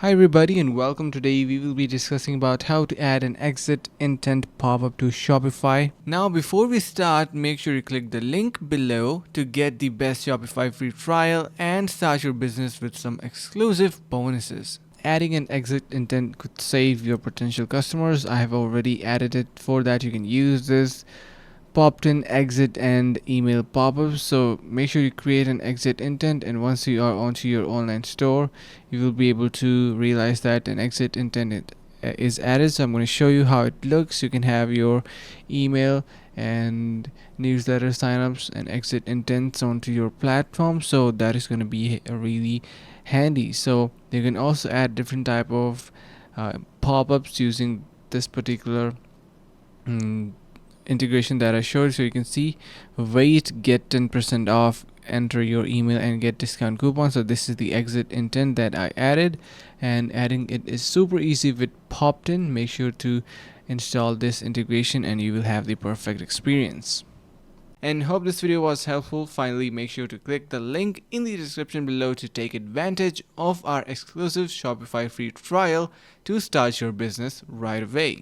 Hi everybody and welcome. Today we will be discussing about how to add an exit intent pop-up to Shopify. Now before we start, make sure you click the link below to get the best Shopify free trial and start your business with some exclusive bonuses. Adding an exit intent could save your potential customers. I have already added it. For that you can use this popped in exit and email pop-ups. So make sure you create an exit intent, and once you are onto your online store you will be able to realize that an exit intent is added. So I'm going to show you how it looks. You can have your email and newsletter signups and exit intents onto your platform, so that is going to be really handy. So you can also add different type of pop-ups using this particular integration that I showed. So you can see wait, get 10% off, enter your email and get discount coupon. So this is the exit intent that I added, and adding it is super easy with popped in. Make sure to install this integration and you will have the perfect experience. And hope this video was helpful. Finally, make sure to click the link in the description below to take advantage of our exclusive Shopify free trial to start your business right away.